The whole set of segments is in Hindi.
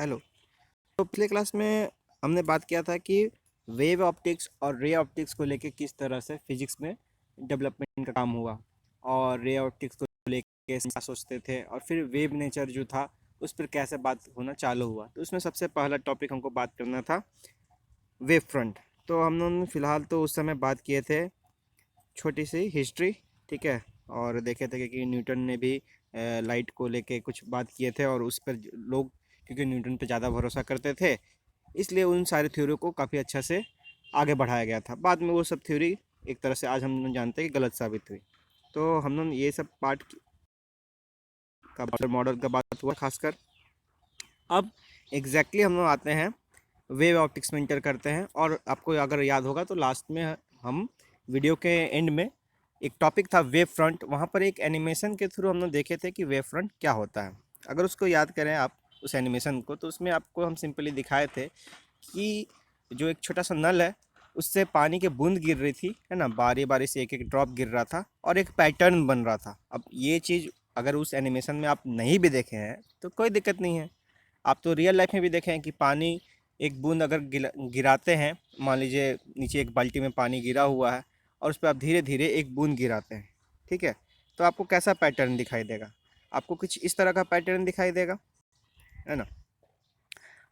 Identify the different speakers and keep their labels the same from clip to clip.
Speaker 1: हेलो। तो पिछले क्लास में हमने बात किया था कि वेव ऑप्टिक्स और रे ऑप्टिक्स को लेके किस तरह से फिजिक्स में डेवलपमेंट का काम हुआ, और रे ऑप्टिक्स को लेके क्या सोचते थे, और फिर वेव नेचर जो था उस पर कैसे बात होना चालू हुआ। तो उसमें सबसे पहला टॉपिक हमको बात करना था वेव फ्रंट। तो हम लोगों ने फ़िलहाल तो उस समय बात किए थे छोटी सी हिस्ट्री, ठीक है, और देखे थे कि न्यूटन ने भी लाइट को लेके कुछ बात किए थे, और उस पर लोग क्योंकि न्यूटन पे ज़्यादा भरोसा करते थे इसलिए उन सारी थ्योरी को काफ़ी अच्छा से आगे बढ़ाया गया था। बाद में वो सब थ्योरी एक तरह से आज हम लोग जानते हैं कि गलत साबित हुई। तो हम लोग ये सब पार्ट का मॉडल का बात हुआ खासकर। अब एग्जैक्टली हम लोग आते हैं वेव ऑप्टिक्स में इंटर करते हैं, और आपको अगर याद होगा तो लास्ट में हम वीडियो के एंड में एक टॉपिक था वेव फ्रंट, वहाँ पर एक एनिमेशन के थ्रू हम लोग देखे थे कि वेव फ्रंट क्या होता है। अगर उसको याद करें आप उस एनिमेशन को, तो उसमें आपको हम सिंपली दिखाए थे कि जो एक छोटा सा नल है उससे पानी की बूंद गिर रही थी, है ना, बारी बारी से एक एक ड्रॉप गिर रहा था और एक पैटर्न बन रहा था। अब ये चीज़ अगर उस एनिमेशन में आप नहीं भी देखे हैं तो कोई दिक्कत नहीं है, आप तो रियल लाइफ में भी देखें कि पानी एक बूंद अगर गिराते हैं, मान लीजिए नीचे एक बाल्टी में पानी गिरा हुआ है और उस पर आप धीरे धीरे एक बूंद गिराते हैं, ठीक है, तो आपको कैसा पैटर्न दिखाई देगा? आपको कुछ इस तरह का पैटर्न दिखाई देगा, है ना।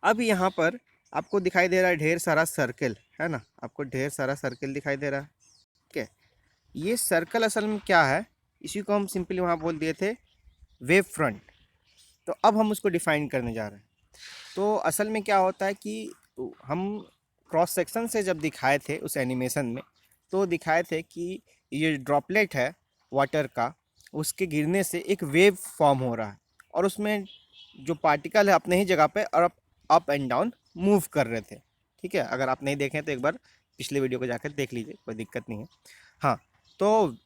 Speaker 1: अब यहाँ पर आपको दिखाई दे रहा है ढेर सारा सर्कल, है ना, आपको ढेर सारा सर्कल दिखाई दे रहा है, ठीक है। ये सर्कल असल में क्या है, इसी को हम सिंपली वहाँ बोल दिए थे वेव फ्रंट। तो अब हम उसको डिफाइन करने जा रहे हैं। तो असल में क्या होता है कि हम क्रॉस सेक्शन से जब दिखाए थे उस एनिमेशन में, तो दिखाए थे कि ये ड्रॉपलेट है वाटर का, उसके गिरने से एक वेव फॉर्म हो रहा है, और उसमें जो पार्टिकल है अपने ही जगह पे और अप एंड डाउन मूव कर रहे थे, ठीक है। अगर आप नहीं देखें तो एक बार पिछले वीडियो को जाकर देख लीजिए, कोई दिक्कत नहीं है। हाँ, तो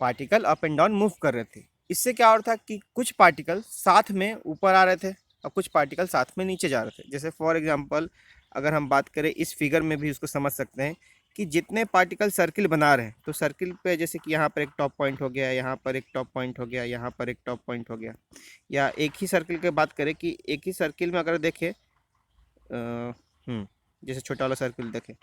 Speaker 1: particle up and down move कर रहे थे। इससे क्या हो रहा था कि कुछ पार्टिकल साथ में ऊपर आ रहे थे और कुछ पार्टिकल साथ में नीचे जा रहे थे। जैसे फॉर एग्जांपल अगर हम बात करें इस फिगर में भी उसको समझ सकते हैं कि जितने पार्टिकल सर्किल बना रहे हैं, तो सर्किल पे जैसे कि यहाँ पर एक टॉप पॉइंट हो गया, यहाँ पर एक टॉप पॉइंट हो गया, यहाँ पर एक टॉप पॉइंट हो गया, या एक ही सर्किल की बात करें कि एक ही सर्किल में अगर देखें जैसे छोटा वाला सर्किल देखें,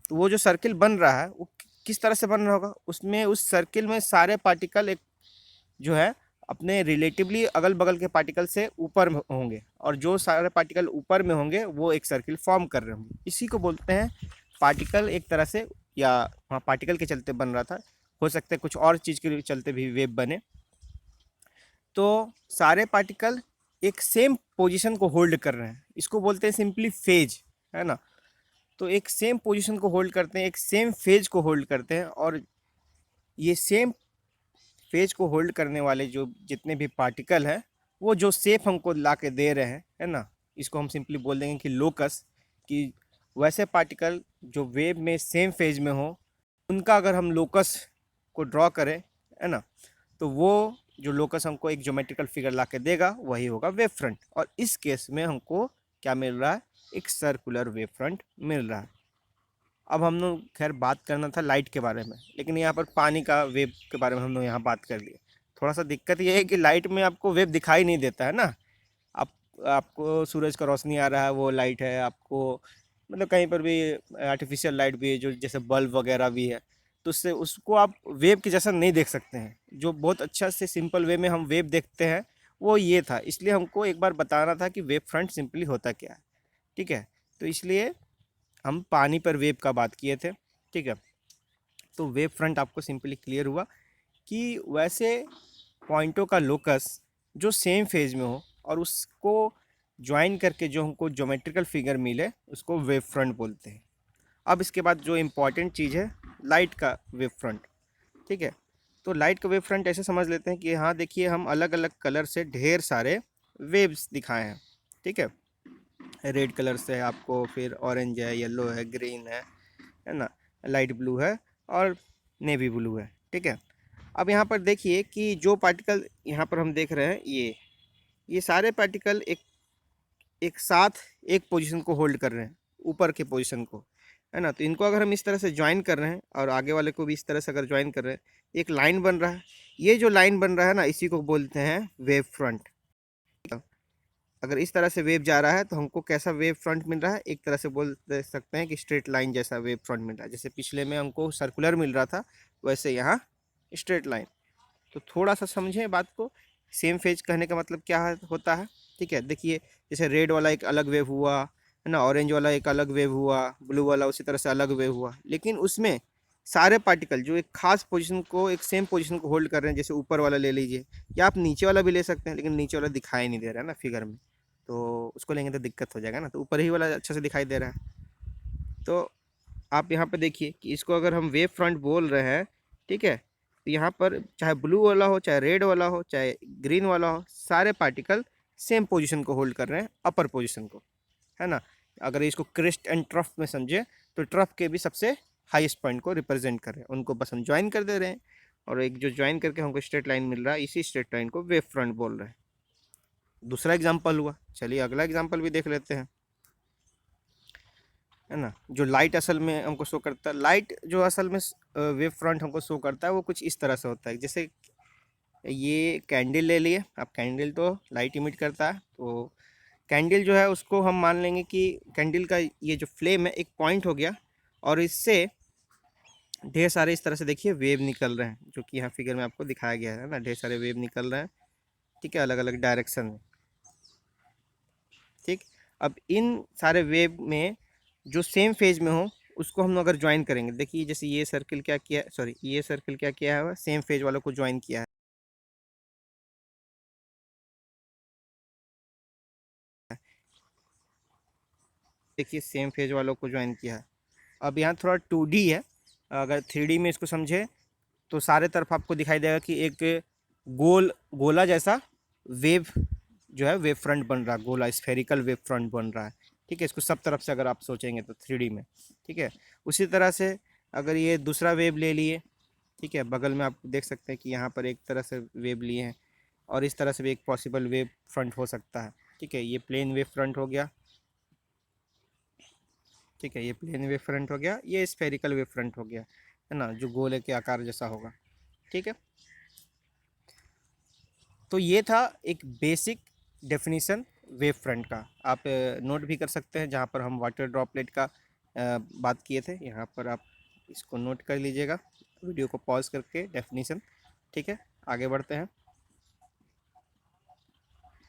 Speaker 1: तो वो जो सर्किल बन रहा है वो किस तरह से बन रहा होगा, उसमें उस सर्किल में सारे पार्टिकल एक जो है अपने रिलेटिवली अगल बगल के पार्टिकल से ऊपर होंगे, और जो सारे पार्टिकल ऊपर में होंगे वो एक सर्किल फॉर्म कर रहे होंगे। इसी को बोलते हैं पार्टिकल एक तरह से, या वहाँ पार्टिकल के चलते बन रहा था, हो सकता है कुछ और चीज़ के चलते भी वेव बने। तो सारे पार्टिकल एक सेम पोजीशन को होल्ड कर रहे हैं, इसको बोलते हैं सिंपली फेज, है ना। तो एक सेम पोजीशन को होल्ड करते हैं, एक सेम फेज को होल्ड करते हैं, और ये सेम फेज को होल्ड करने वाले जो जितने भी पार्टिकल हैं वो जो शेप हमको ला के दे रहे हैं, है ना, इसको हम सिंपली बोल देंगे कि लोकस। कि वैसे पार्टिकल जो वेव में सेम फेज में हो, उनका अगर हम लोकस को ड्रॉ करें, है ना, तो वो जो लोकस हमको एक ज्योमेट्रिकल फिगर ला के देगा वही होगा वेव फ्रंट। और इस केस में हमको क्या मिल रहा है, एक सर्कुलर वेव फ्रंट मिल रहा है। अब हम लोग खैर बात करना था लाइट के बारे में, लेकिन यहाँ पर पानी का वेव के बारे में हम लोग यहाँ बात कर लिए। थोड़ा सा दिक्कत ये है कि लाइट में आपको वेव दिखाई नहीं देता है ना। आप आपको सूरज का रोशनी आ रहा है वो लाइट है, आपको मतलब कहीं पर भी आर्टिफिशियल लाइट भी है जो जैसे बल्ब वगैरह भी है, तो उससे उसको आप वेव के जैसा नहीं देख सकते हैं। जो बहुत अच्छा से सिंपल वे में हम वेव देखते हैं वो ये था, इसलिए हमको एक बार बताना था कि वेव फ्रंट सिंपली होता क्या है, ठीक है। तो इसलिए हम पानी पर वेव का बात किए थे, ठीक है। तो वेव फ्रंट आपको सिंपली क्लियर हुआ कि वैसे पॉइंटों का लोकस जो सेम फेज में हो और उसको ज्वाइन करके जो हमको ज्योमेट्रिकल फिगर मिले उसको वेव फ्रंट बोलते हैं। अब इसके बाद जो इम्पॉर्टेंट चीज़ है लाइट का वेव फ्रंट, ठीक है। तो लाइट का वेव फ्रंट ऐसे समझ लेते हैं कि हाँ देखिए, हम अलग अलग कलर से ढेर सारे वेव्स दिखाए हैं, ठीक है। रेड कलर से है आपको, फिर ऑरेंज है, येलो है, ग्रीन है ना, लाइट ब्लू है और नेवी ब्लू है, ठीक है। अब यहाँ पर देखिए कि जो पार्टिकल यहाँ पर हम देख रहे हैं ये सारे पार्टिकल एक एक साथ एक पोजीशन को होल्ड कर रहे हैं, ऊपर के पोजीशन को, है ना। तो इनको अगर हम इस तरह से ज्वाइन कर रहे हैं और आगे वाले को भी इस तरह से अगर ज्वाइन कर रहे हैं, एक लाइन बन रहा है। ये जो लाइन बन रहा है ना, इसी को बोलते हैं वेव फ्रंट। अगर इस तरह से वेव जा रहा है तो हमको कैसा वेव फ्रंट मिल रहा है, एक तरह से बोल दे सकते हैं कि स्ट्रेट लाइन जैसा वेव फ्रंट मिल रहा है। जैसे पिछले में हमको सर्कुलर मिल रहा था, वैसे यहाँ स्ट्रेट लाइन। तो थोड़ा सा समझें बात को। सेम फेज कहने का मतलब क्या होता है, ठीक है। देखिए जैसे रेड वाला एक अलग वेव हुआ है ना, ऑरेंज वाला एक अलग वेव हुआ, ब्लू वाला उसी तरह से अलग वेव हुआ, लेकिन उसमें सारे पार्टिकल जो एक खास पोजीशन को, एक सेम पोजीशन को होल्ड कर रहे हैं। जैसे ऊपर वाला ले लीजिए, या आप नीचे वाला भी ले सकते हैं, लेकिन नीचे वाला दिखाई नहीं दे रहा है ना फिगर में, तो उसको लेंगे तो दिक्कत हो जाएगा ना। तो ऊपर ही वाला अच्छा से दिखाई दे रहा है। तो आप यहाँ पे देखिए कि इसको अगर हम वेव फ्रंट बोल रहे हैं, ठीक है, तो यहाँ पर चाहे ब्लू वाला हो, चाहे रेड वाला हो, चाहे ग्रीन वाला हो, सारे पार्टिकल सेम पोजीशन को होल्ड कर रहे हैं, अपर पोजीशन को, है ना। अगर इसको क्रेस्ट एंड ट्रफ में समझे तो ट्रफ के भी सबसे हाईएस्ट पॉइंट को रिप्रेजेंट कर रहे हैं, उनको बस हम ज्वाइन कर दे रहे हैं, और एक जो ज्वाइन करके हमको स्ट्रेट लाइन मिल रहा है, इसी स्ट्रेट लाइन को वेव फ्रंट बोल रहे हैं। दूसरा एग्जाम्पल हुआ, चलिए अगला एग्जाम्पल भी देख लेते हैं, है ना। जो लाइट असल में हमको शो करता है, लाइट जो असल में वेव फ्रंट हमको शो करता है, वो कुछ इस तरह से होता है। जैसे ये कैंडल ले लिए अब, कैंडल तो लाइट इमिट करता है, तो कैंडल जो है उसको हम मान लेंगे कि कैंडल का ये जो फ्लेम है एक पॉइंट हो गया, और इससे ढेर सारे इस तरह से देखिए वेव निकल रहे हैं, जो कि यहाँ फिगर में आपको दिखाया गया है ना, ढेर सारे वेव निकल रहे हैं, ठीक है, अलग अलग डायरेक्शन में, ठीक। अब इन सारे वेव में जो सेम फेज में हो उसको हम अगर ज्वाइन करेंगे, देखिए जैसे ये सर्किल क्या किया, सॉरी ये सर्किल क्या किया है, सेम फेज वालों को ज्वाइन किया है, देखिए सेम फेज वालों को ज्वाइन किया है। अब यहाँ थोड़ा 2D है, अगर 3D में इसको समझे तो सारे तरफ आपको दिखाई देगा कि एक गोला जैसा वेव जो है वेव फ्रंट बन रहा है, गोला स्फेरिकल वेव फ्रंट बन रहा है, ठीक है। इसको सब तरफ से अगर आप सोचेंगे तो 3D में, ठीक है। उसी तरह से अगर ये दूसरा वेव ले लिए, ठीक है, बगल में आप देख सकते हैं कि यहाँ पर एक तरह से वेव लिए हैं, और इस तरह से भी एक पॉसिबल वेव फ्रंट हो सकता है, ठीक है। ये प्लेन वेव फ्रंट हो गया, ठीक है, ये प्लेन वेव फ्रंट हो गया, ये स्फेरिकल वेव फ्रंट हो गया, है ना, जो गोले के आकार जैसा होगा, ठीक है। तो ये था एक बेसिक डेफिनेशन वेव फ्रंट का। आप नोट भी कर सकते हैं, जहाँ पर हम वाटर ड्रॉपलेट का बात किए थे, यहाँ पर आप इसको नोट कर लीजिएगा, वीडियो को पॉज करके डेफिनेशन, ठीक है। आगे बढ़ते हैं।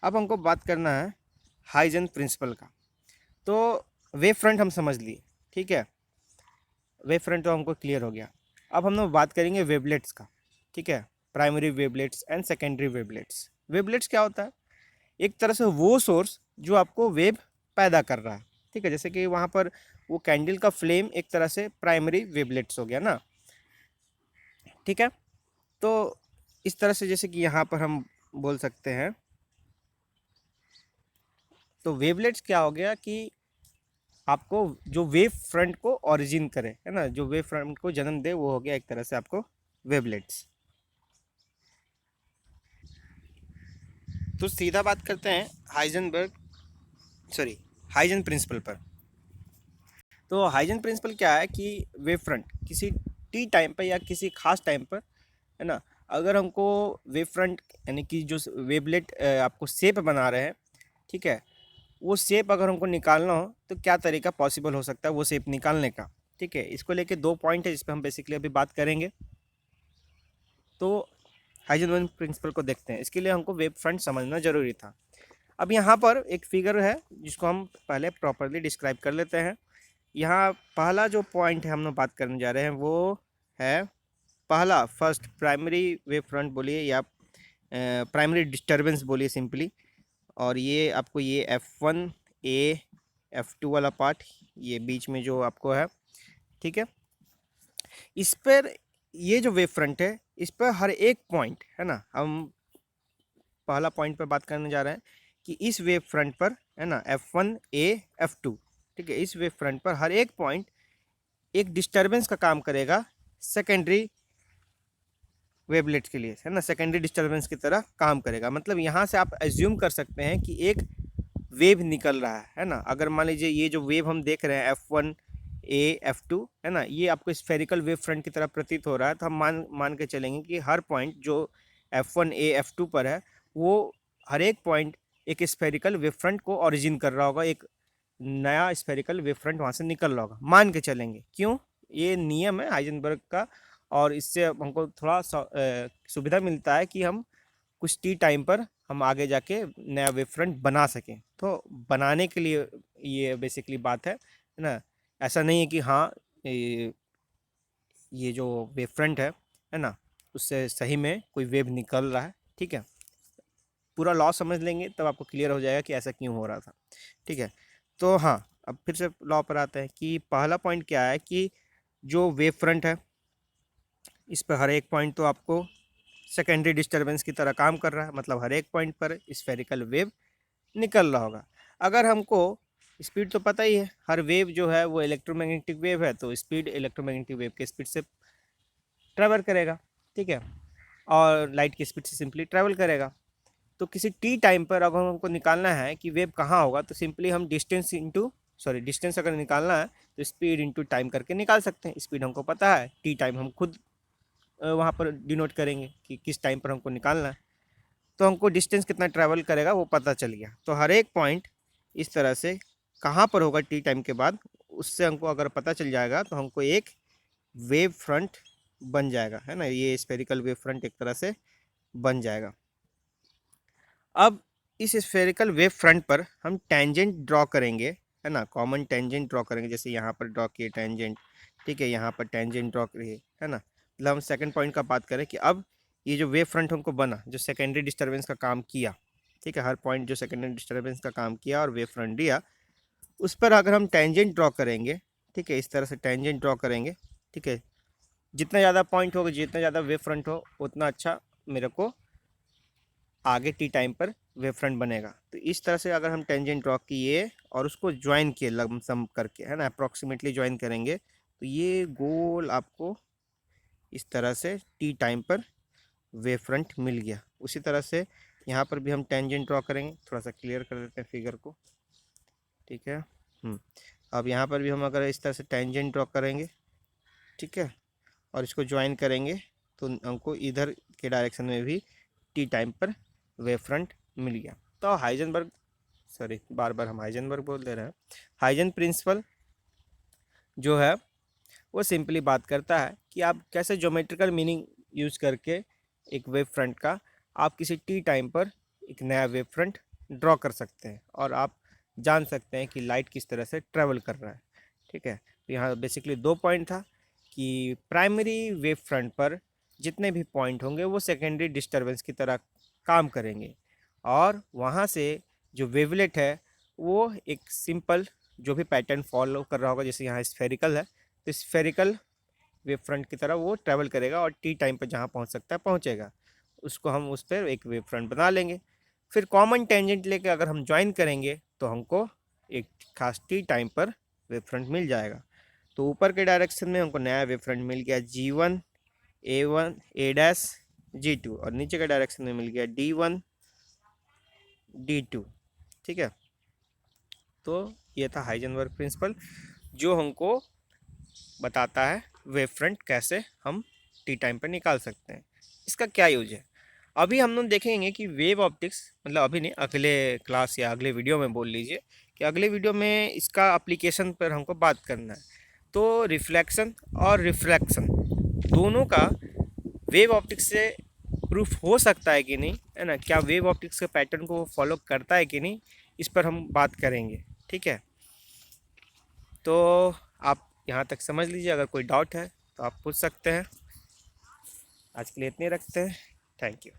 Speaker 1: अब हमको बात करना है हाइजन प्रिंसिपल का। तो वेव फ्रंट हम समझ लिए, ठीक है, वेव फ्रंट तो हमको क्लियर हो गया। अब हम लोग बात करेंगे वेवलेट्स का, ठीक है, primary wavelets and secondary wavelets. Wavelets क्या होता है, एक तरह से वो सोर्स जो आपको वेव पैदा कर रहा है, ठीक है। जैसे कि वहाँ पर वो कैंडल का फ्लेम एक तरह से प्राइमरी वेवलेट्स हो गया ना, ठीक है। तो इस तरह से जैसे कि यहाँ पर हम बोल सकते हैं, तो वेवलेट्स क्या हो गया कि आपको जो वेव फ्रंट को ओरिजिन करे, है ना, जो वेव फ्रंट को जन्म दे, वो हो गया एक तरह से आपको वेवलेट्स। तो सीधा बात करते हैं हाइजनबर्ग, सॉरी, हाइजन प्रिंसिपल पर। तो हाइजन प्रिंसिपल क्या है कि वेव फ्रंट किसी टी टाइम पर या किसी खास टाइम पर, है ना, अगर हमको वेव फ्रंट यानी कि जो वेवलेट आपको शेप बना रहे हैं, ठीक है, वो शेप अगर हमको निकालना हो तो क्या तरीका पॉसिबल हो सकता है वो शेप निकालने का, ठीक है। इसको लेके दो पॉइंट है जिस पर हम बेसिकली अभी बात करेंगे। तो हाइजेनबर्ग प्रिंसिपल को देखते हैं, इसके लिए हमको वेव फ्रंट समझना जरूरी था। अब यहाँ पर एक फिगर है जिसको हम पहले प्रॉपरली डिस्क्राइब कर लेते हैं। यहाँ पहला जो पॉइंट है हम लोग बात करने जा रहे हैं वो है पहला, फर्स्ट प्राइमरी वेव फ्रंट बोलिए या प्राइमरी डिस्टर्बेंस बोलिए सिंपली। और ये आपको ये F1 A F2 वाला पार्ट, ये बीच में जो आपको है, ठीक है। इस पर ये जो वेव फ्रंट है, इस पर हर एक पॉइंट, है ना, हम पहला पॉइंट पर बात करने जा रहे हैं कि इस वेव फ्रंट पर, है ना, F1 A F2, ठीक है, इस वेव फ्रंट पर हर एक पॉइंट एक डिस्टर्बेंस का काम करेगा सेकेंडरी वेवलेट के लिए, है ना, सेकेंडरी डिस्टर्बेंस की तरह काम करेगा। मतलब यहाँ से आप एज्यूम कर सकते हैं कि एक वेव निकल रहा है ना। अगर मान लीजिए ये जो वेव हम देख रहे हैं F1 A F2, है ना, ये आपको स्फेरिकल वेव फ्रंट की तरह प्रतीत हो रहा है, तो हम मान के चलेंगे कि हर पॉइंट जो F1 A F2 पर है, वो हर एक पॉइंट एक स्फेरिकल वेव फ्रंट को ओरिजिन कर रहा होगा, एक नया स्फेरिकल वेव फ्रंट वहाँ से निकल रहा होगा, मान के चलेंगे। क्यों? ये नियम है हाइजेनबर्ग का, और इससे हमको थोड़ा सुविधा मिलता है कि हम कुछ टी टाइम पर हम आगे जाके नया वेव फ्रंट बना सकें। तो बनाने के लिए ये बेसिकली बात है ना। ऐसा नहीं है कि हाँ ये जो वेव फ्रंट है ना, उससे सही में कोई वेव निकल रहा है। ठीक है, पूरा लॉ समझ लेंगे तब आपको क्लियर हो जाएगा कि ऐसा क्यों हो रहा था। ठीक है, तो हाँ, अब फिर से लॉ पर आते हैं कि पहला पॉइंट क्या है कि जो वेव फ्रंट है इस पर हर एक पॉइंट तो आपको सेकेंडरी डिस्टरबेंस की तरह काम कर रहा है, मतलब हर एक पॉइंट पर स्फेरिकल वेव निकल रहा होगा। अगर हमको स्पीड तो पता ही है, हर वेव जो है वो इलेक्ट्रोमैग्नेटिक वेव है, तो स्पीड इलेक्ट्रोमैग्नेटिक वेव के स्पीड से ट्रैवल करेगा। ठीक है, और लाइट की स्पीड से सिंपली ट्रैवल करेगा। तो किसी टी टाइम पर अगर हमको निकालना है कि वेव कहाँ होगा, तो सिंपली हम डिस्टेंस अगर निकालना है तो स्पीड इंटू टाइम करके निकाल सकते हैं। स्पीड हमको पता है, टी टाइम हम खुद वहाँ पर डिनोट करेंगे कि किस टाइम पर हमको निकालना है, तो हमको डिस्टेंस कितना ट्रैवल करेगा वो पता चल गया। तो हर एक पॉइंट इस तरह से कहाँ पर होगा टी टाइम के बाद, उससे हमको अगर पता चल जाएगा तो हमको एक वेव फ्रंट बन जाएगा, है ना। ये स्फेरिकल वेव फ्रंट एक तरह से बन जाएगा। अब इस स्फेरिकल वेव फ्रंट पर हम टेंजेंट ड्रॉ करेंगे, है ना, कॉमन टेंजेंट ड्रॉ करेंगे। जैसे यहाँ पर ड्रॉ किए टेंजेंट, ठीक है, यहाँ पर टेंजेंट ड्रॉ करिए, है ना। मतलब हम सेकंड पॉइंट का बात करें कि अब ये जो वेव फ्रंट हमको बना, जो सेकेंडरी डिस्टर्बेंस का काम किया, ठीक है, हर पॉइंट जो सेकेंडरी डिस्टर्बेंस का काम किया और वेव फ्रंट दिया, उस पर अगर हम टेंजेंट ड्रॉ करेंगे, ठीक है, इस तरह से टेंजेंट ड्रॉ करेंगे, ठीक है, जितना ज़्यादा पॉइंट होगा, जितना ज़्यादा वेव फ्रंट हो, उतना अच्छा मेरे को आगे टी टाइम पर वेव फ्रंट बनेगा। तो इस तरह से अगर हम टेंजेंट ड्रॉ किए और उसको ज्वाइन किए लमसम करके, है ना, अप्रॉक्सीमेटली ज्वाइन करेंगे, तो ये गोल आपको इस तरह से टी टाइम पर वेव फ्रंट मिल गया। उसी तरह से यहाँ पर भी हम टेंजेंट ड्रॉ करेंगे, थोड़ा सा क्लियर कर देते हैं फिगर को। ठीक है, अब यहाँ पर भी हम अगर इस तरह से टेंजेंट ड्रॉ करेंगे, ठीक है, और इसको ज्वाइन करेंगे, तो हमको इधर के डायरेक्शन में भी टी टाइम पर वेव फ्रंट मिल गया। तो हाइजेनबर्ग, सॉरी बार बार हम हाइजेनबर्ग बोल दे रहे हैं, हाइजन प्रिंसिपल जो है वो सिंपली बात करता है कि आप कैसे ज्योमेट्रिकल मीनिंग यूज करके एक वेव फ्रंट का आप किसी टी टाइम पर एक नया वेव फ्रंट ड्रॉ कर सकते हैं, और आप जान सकते हैं कि लाइट किस तरह से ट्रैवल कर रहा है। ठीक है, तो यहाँ बेसिकली दो पॉइंट था कि प्राइमरी वेव फ्रंट पर जितने भी पॉइंट होंगे वो सेकेंडरी डिस्टरबेंस की तरह काम करेंगे, और वहाँ से जो वेवलेट है वो एक सिंपल जो भी पैटर्न फॉलो कर रहा होगा, जैसे यहाँ स्फेरिकल है तो स्फेरिकल वेव फ्रंट की तरह वो ट्रैवल करेगा, और टी टाइम पर जहाँ पहुँच सकता है पहुँचेगा, उसको हम उस पर एक वेव फ्रंट बना लेंगे। फिर कॉमन टेंजेंट लेके अगर हम ज्वाइन करेंगे तो हमको एक खास टी टाइम पर वेव फ्रंट मिल जाएगा। तो ऊपर के डायरेक्शन में हमको नया वेव फ्रंट मिल गया G1 A1 A' G2, और नीचे के डायरेक्शन में मिल गया D1 D2। ठीक है, तो ये था हाइजेनबर्ग प्रिंसिपल जो हमको बताता है वेव फ्रंट कैसे हम टी टाइम पर निकाल सकते हैं। इसका क्या यूज है, अभी हम लोग देखेंगे कि वेव ऑप्टिक्स, मतलब अभी नहीं, अगले क्लास या अगले वीडियो में बोल लीजिए कि अगले वीडियो में इसका एप्लीकेशन पर हमको बात करना है। तो रिफ्लेक्शन और रिफ्रैक्शन दोनों का वेव ऑप्टिक्स से प्रूफ हो सकता है कि नहीं, है ना, क्या वेव ऑप्टिक्स के पैटर्न को फॉलो करता है कि नहीं, इस पर हम बात करेंगे। ठीक है, तो आप यहाँ तक समझ लीजिए, अगर कोई डाउट है तो आप पूछ सकते हैं। आज के लिए इतने रखते हैं, थैंक यू।